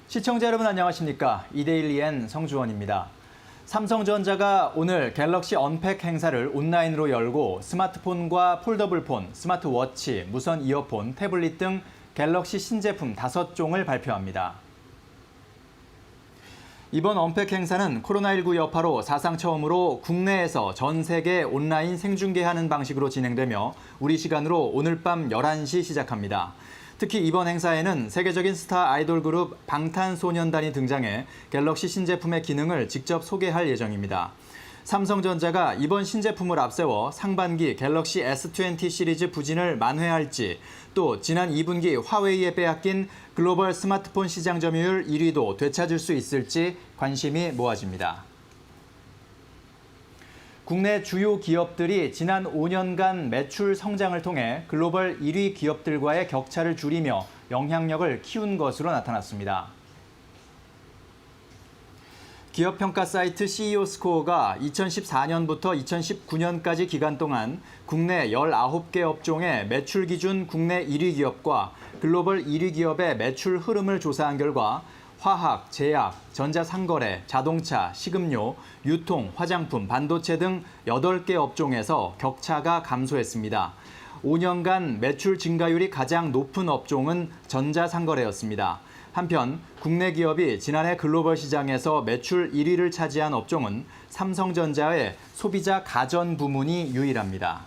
시청자 여러분 안녕하십니까? 이데일리엔 성주원입니다. 삼성전자가 오늘 갤럭시 언팩 행사를 온라인으로 열고 스마트폰과 폴더블폰, 스마트워치, 무선 이어폰, 태블릿 등 갤럭시 신제품 5종을 발표합니다. 이번 언팩 행사는 코로나19 여파로 사상 처음으로 국내에서 전 세계 온라인 생중계하는 방식으로 진행되며 우리 시간으로 오늘 밤 11시 시작합니다. 특히 이번 행사에는 세계적인 스타 아이돌 그룹 방탄소년단이 등장해 갤럭시 신제품의 기능을 직접 소개할 예정입니다. 삼성전자가 이번 신제품을 앞세워 상반기 갤럭시 S20 시리즈 부진을 만회할지, 또 지난 2분기 화웨이에 빼앗긴 글로벌 스마트폰 시장 점유율 1위도 되찾을 수 있을지 관심이 모아집니다. 국내 주요 기업들이 지난 5년간 매출 성장을 통해 글로벌 1위 기업들과의 격차를 줄이며 영향력을 키운 것으로 나타났습니다. 기업 평가 사이트 CEO 스코어가 2014년부터 2019년까지 기간 동안 국내 19개 업종의 매출 기준 국내 1위 기업과 글로벌 1위 기업의 매출 흐름을 조사한 결과 화학, 제약, 전자상거래, 자동차, 식음료, 유통, 화장품, 반도체 등 8개 업종에서 격차가 감소했습니다. 5년간 매출 증가율이 가장 높은 업종은 전자상거래였습니다. 한편 국내 기업이 지난해 글로벌 시장에서 매출 1위를 차지한 업종은 삼성전자의 소비자 가전 부문이 유일합니다.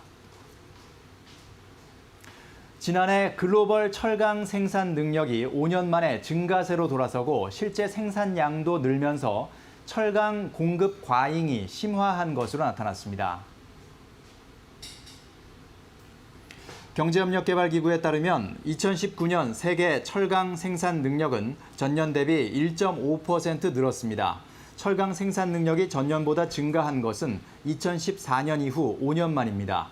지난해 글로벌 철강 생산 능력이 5년 만에 증가세로 돌아서고 실제 생산량도 늘면서 철강 공급 과잉이 심화한 것으로 나타났습니다. 경제협력개발기구에 따르면 2019년 세계 철강 생산 능력은 전년 대비 1.5% 늘었습니다. 철강 생산 능력이 전년보다 증가한 것은 2014년 이후 5년 만입니다.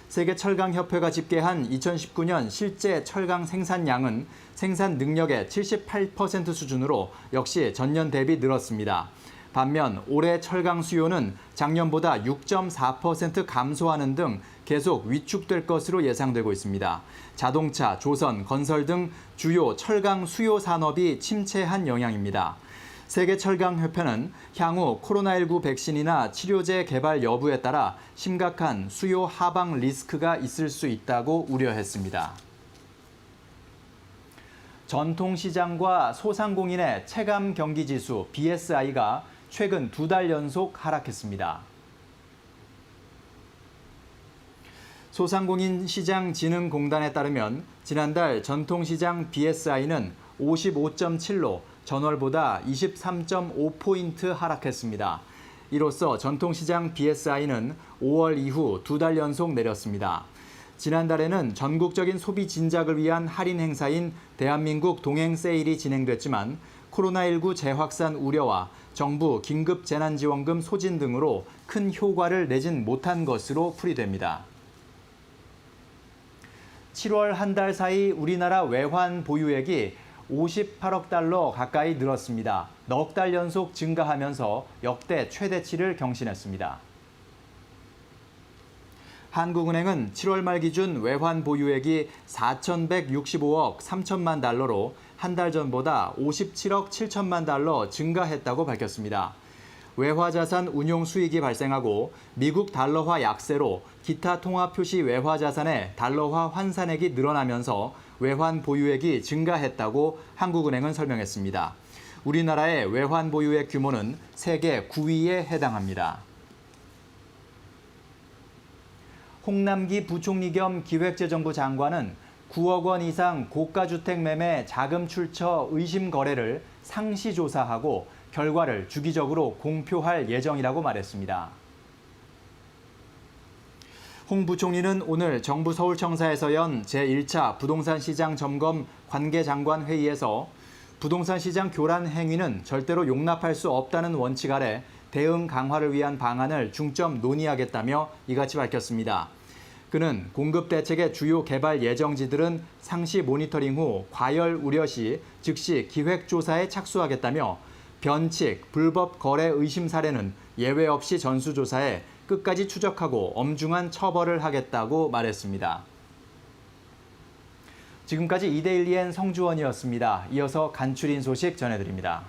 세계철강협회가 집계한 2019년 실제 철강 생산량은 생산 능력의 78% 수준으로 역시 전년 대비 늘었습니다. 반면 올해 철강 수요는 작년보다 6.4% 감소하는 등 계속 위축될 것으로 예상되고 있습니다. 자동차, 조선, 건설 등 주요 철강 수요 산업이 침체한 영향입니다. 세계철강협회는 향후 코로나19 백신이나 치료제 개발 여부에 따라 심각한 수요 하방 리스크가 있을 수 있다고 우려했습니다. 전통시장과 소상공인의 체감 경기지수 BSI가 최근 2달 연속 하락했습니다. 소상공인시장진흥공단에 따르면 지난달 전통시장 BSI는 55.7로 전월보다 23.5포인트 하락했습니다. 이로써 전통시장 BSI는 5월 이후 2달 연속 내렸습니다. 지난달에는 전국적인 소비 진작을 위한 할인 행사인 대한민국 동행 세일이 진행됐지만 코로나19 재확산 우려와 정부 긴급 재난지원금 소진 등으로 큰 효과를 내진 못한 것으로 풀이됩니다. 7월 한 달 사이 우리나라 외환 보유액이 58억 달러 가까이 늘었습니다. 넉 달 연속 증가하면서 역대 최대치를 경신했습니다. 한국은행은 7월 말 기준 외환 보유액이 4,165억 3천만 달러로 한 달 전보다 57억 7천만 달러 증가했다고 밝혔습니다. 외화자산 운용 수익이 발생하고 미국 달러화 약세로 기타 통화 표시 외화자산의 달러화 환산액이 늘어나면서 외환 보유액이 증가했다고 한국은행은 설명했습니다. 우리나라의 외환 보유액 규모는 세계 9위에 해당합니다. 홍남기 부총리 겸 기획재정부 장관은 9억 원 이상 고가주택 매매 자금 출처 의심 거래를 상시 조사하고 결과를 주기적으로 공표할 예정이라고 말했습니다. 홍 부총리는 오늘 정부 서울청사에서 연 제1차 부동산 시장 점검 관계장관 회의에서 부동산 시장 교란 행위는 절대로 용납할 수 없다는 원칙 아래 대응 강화를 위한 방안을 중점 논의하겠다며 이같이 밝혔습니다. 그는 공급 대책의 주요 개발 예정지들은 상시 모니터링 후 과열 우려 시 즉시 기획조사에 착수하겠다며 변칙, 불법 거래 의심 사례는 예외 없이 전수조사해 끝까지 추적하고 엄중한 처벌을 하겠다고 말했습니다. 지금까지 이데일리엔 성주원이었습니다. 이어서 간추린 소식 전해드립니다.